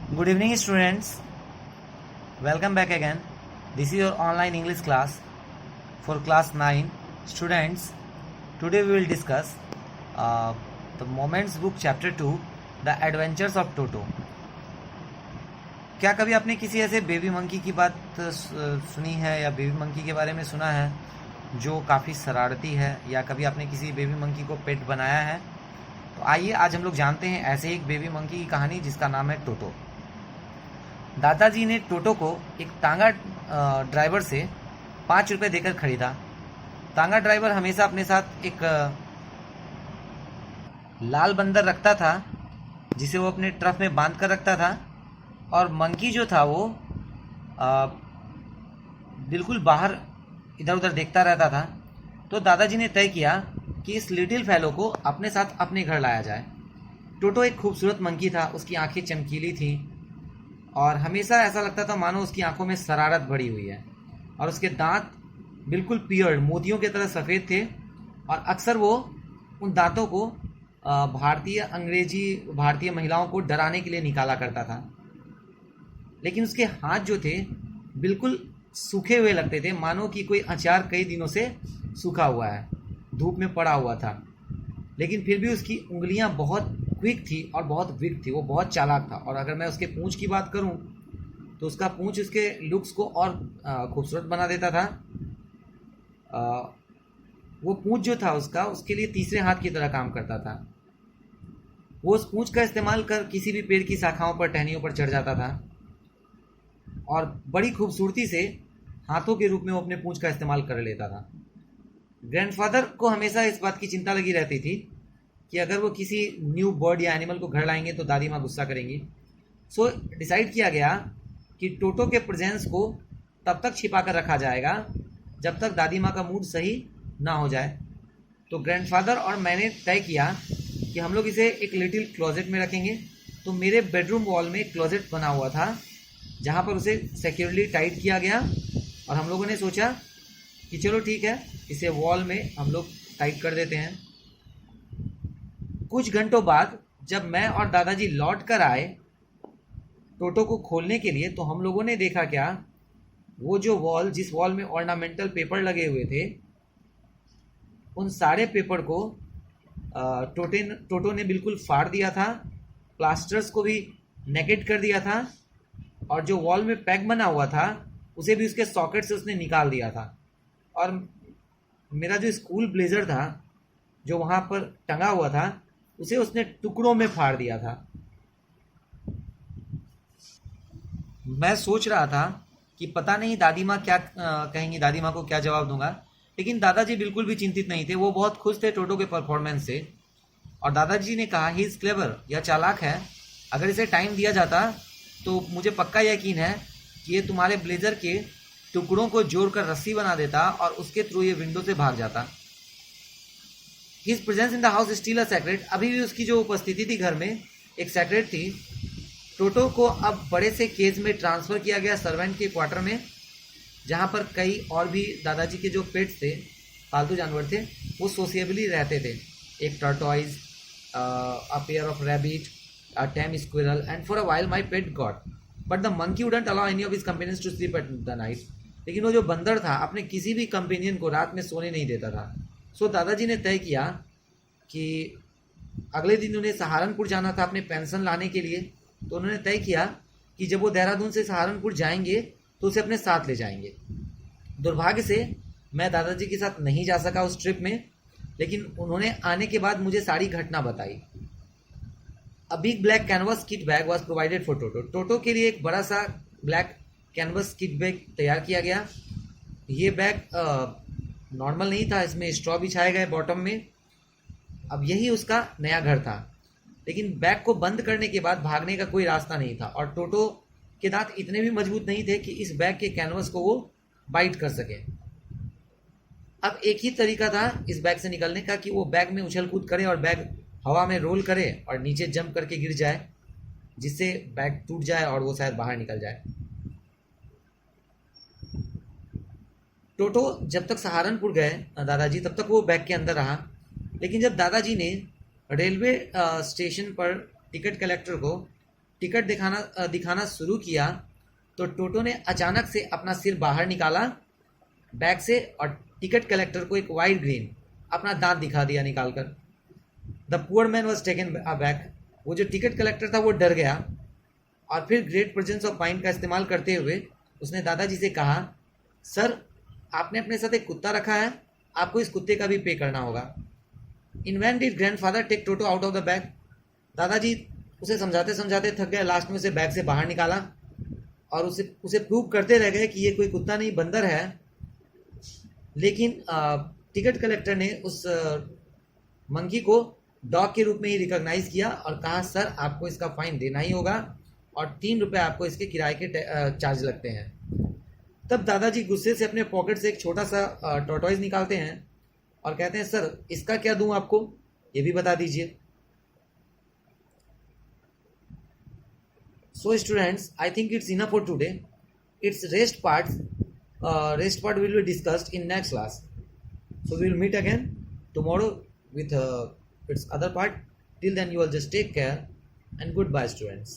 Good evening, students. Welcome back again. This is your online English class for class 9. Students, today we will discuss the Moments book chapter 2, The Adventures of Toto. क्या कभी आपने किसी ऐसे baby monkey की बात सुनी है या बेबी मंकी के बारे में सुना है जो काफ़ी शरारती है, या कभी आपने किसी बेबी मंकी को पेट बनाया है? तो आइए आज हम लोग जानते हैं ऐसे एक बेबी मंकी की कहानी जिसका नाम है टोटो। दादाजी ने टोटो को एक तांगा ड्राइवर से 5 रुपये देकर खरीदा। तांगा ड्राइवर हमेशा अपने साथ एक लाल बंदर रखता था जिसे वो अपने ट्रक में बांध कर रखता था, और मंकी जो था वो बिल्कुल बाहर इधर उधर देखता रहता था। तो दादाजी ने तय किया कि इस लिटिल फेलो को अपने साथ अपने घर लाया जाए। टोटो एक खूबसूरत मंकी था, उसकी आंखें चमकीली थीं और हमेशा ऐसा लगता था मानो उसकी आंखों में शरारत भरी हुई है, और उसके दांत बिल्कुल पियर्ड मोतियों की तरह सफ़ेद थे, और अक्सर वो उन दांतों को भारतीय महिलाओं को डराने के लिए निकाला करता था। लेकिन उसके हाथ जो थे बिल्कुल सूखे हुए लगते थे, मानो कि कोई अचार कई दिनों से सूखा हुआ है, धूप में पड़ा हुआ था। लेकिन फिर भी उसकी उंगलियां बहुत क्विक थी और बहुत विक थी, वो बहुत चालाक था। और अगर मैं उसके पूंछ की बात करूं तो उसका पूंछ उसके लुक्स को और खूबसूरत बना देता था। वो पूंछ जो था उसका उसके लिए तीसरे हाथ की तरह काम करता था। वो उस पूंछ का इस्तेमाल कर किसी भी पेड़ की शाखाओं पर, टहनियों पर चढ़ जाता था, और बड़ी खूबसूरती से हाथों के रूप में वो अपने पूंछ का इस्तेमाल कर लेता था। ग्रैंडफादर को हमेशा इस बात की चिंता लगी रहती थी कि अगर वो किसी न्यू बर्ड या एनिमल को घर लाएंगे तो दादी माँ गुस्सा करेंगी। सो डिसाइड किया गया कि टोटो के प्रेजेंस को तब तक छिपा कर रखा जाएगा जब तक दादी माँ का मूड सही ना हो जाए। तो ग्रैंडफादर और मैंने तय किया कि हम लोग इसे एक लिटिल क्लोजेट में रखेंगे। तो मेरे बेडरूम वॉल में एक क्लोजेट बना हुआ था जहाँ पर उसे सिक्योरली टाइट किया गया, और हम लोगों ने सोचा कि चलो ठीक है, इसे वॉल में हम लोग टाइट कर देते हैं। कुछ घंटों बाद जब मैं और दादाजी लौट कर आए टोटो को खोलने के लिए, तो हम लोगों ने देखा क्या, वो जो वॉल, जिस वॉल में ऑर्नामेंटल पेपर लगे हुए थे, उन सारे पेपर को टोटो ने बिल्कुल फाड़ दिया था, प्लास्टर्स को भी नेकेट कर दिया था, और जो वॉल में पैक बना हुआ था उसे भी उसके सॉकेट से उसने निकाल दिया था। और मेरा जो स्कूल ब्लेजर था जो वहाँ पर टंगा हुआ था उसे उसने टुकड़ों में फाड़ दिया था। मैं सोच रहा था कि पता नहीं दादी माँ क्या कहेंगी, दादी माँ को क्या जवाब दूंगा। लेकिन दादाजी बिल्कुल भी चिंतित नहीं थे, वो बहुत खुश थे टोटो के परफॉर्मेंस से। और दादाजी ने कहा, ही इज़ क्लेवर, यह चालाक है, अगर इसे टाइम दिया जाता तो मुझे पक्का यकीन है कि ये तुम्हारे ब्लेजर के टुकड़ों को जोड़कर रस्सी बना देता और उसके थ्रू ये विंडो से भाग जाता। His presence in the house still a secret, अभी भी उसकी जो उपस्थिति थी घर में एक सेक्रेट थी। टोटो को अब बड़े से केज में ट्रांसफ़र किया गया सर्वेंट के क्वार्टर में, जहाँ पर कई और भी दादाजी के जो पेट्स थे, पालतू जानवर थे, वो सोशिएबली रहते थे। एक tortoise, a pair of rabbit, a tame squirrel, and for a while my pet got, but the monkey wouldn't allow any of his companions to sleep at the night. लेकिन वो जो बंदर था अपने किसी भी कंपेनियन को रात में सोने नहीं देता था। सो दादाजी ने तय किया कि अगले दिन उन्हें सहारनपुर जाना था अपने पेंशन लाने के लिए। तो उन्होंने तय किया कि जब वो देहरादून से सहारनपुर जाएंगे तो उसे अपने साथ ले जाएंगे। दुर्भाग्य से मैं दादाजी के साथ नहीं जा सका उस ट्रिप में, लेकिन उन्होंने आने के बाद मुझे सारी घटना बताई। A big black canvas kit bag was provided for Toto. टोटो के लिए एक बड़ा सा ब्लैक कैनवस किट बैग तैयार किया गया। ये बैग नॉर्मल नहीं था, इसमें स्ट्रॉ बिछाए गए बॉटम में। अब यही उसका नया घर था, लेकिन बैग को बंद करने के बाद भागने का कोई रास्ता नहीं था, और टोटो के दांत इतने भी मजबूत नहीं थे कि इस बैग के कैनवस को वो बाइट कर सके। अब एक ही तरीका था इस बैग से निकलने का कि वो बैग में उछल कूद करे और बैग हवा में रोल करे और नीचे जंप करके गिर जाए, जिससे बैग टूट जाए और वो शायद बाहर निकल जाए। टोटो जब तक सहारनपुर गए दादाजी, तब तक वो बैग के अंदर रहा। लेकिन जब दादाजी ने रेलवे स्टेशन पर टिकट कलेक्टर को टिकट दिखाना शुरू किया तो टोटो ने अचानक से अपना सिर बाहर निकाला बैग से और टिकट कलेक्टर को एक वाइट ग्रीन अपना दांत दिखा दिया निकालकर। The poor man was taken aback. वो जो टिकट कलेक्टर था वो डर गया और फिर ग्रेट प्रेजेंस ऑफ माइंड का इस्तेमाल करते हुए उसने दादाजी से कहा, सर आपने अपने साथ एक कुत्ता रखा है, आपको इस कुत्ते का भी पे करना होगा। In when did grandfather take Toto out of the bag. दादाजी उसे समझाते समझाते थक गए, लास्ट में उसे बैग से बाहर निकाला और उसे उसे प्रूव करते रह गए कि ये कोई कुत्ता नहीं बंदर है। लेकिन टिकट कलेक्टर ने उस मंकी को डॉग के रूप में ही रिकॉग्नाइज किया और कहा, सर आपको इसका फाइन देना ही होगा और 3 रुपये आपको इसके किराए के चार्ज लगते हैं। तब दादाजी गुस्से से अपने पॉकेट से एक छोटा सा टॉर्टॉइज निकालते हैं और कहते हैं, सर इसका क्या दूं आपको, ये भी बता दीजिए। So students, I think it's enough for today. Its rest part will be discussed in next class. So we will meet again tomorrow with its other part. Till then, you all just take care and goodbye, students.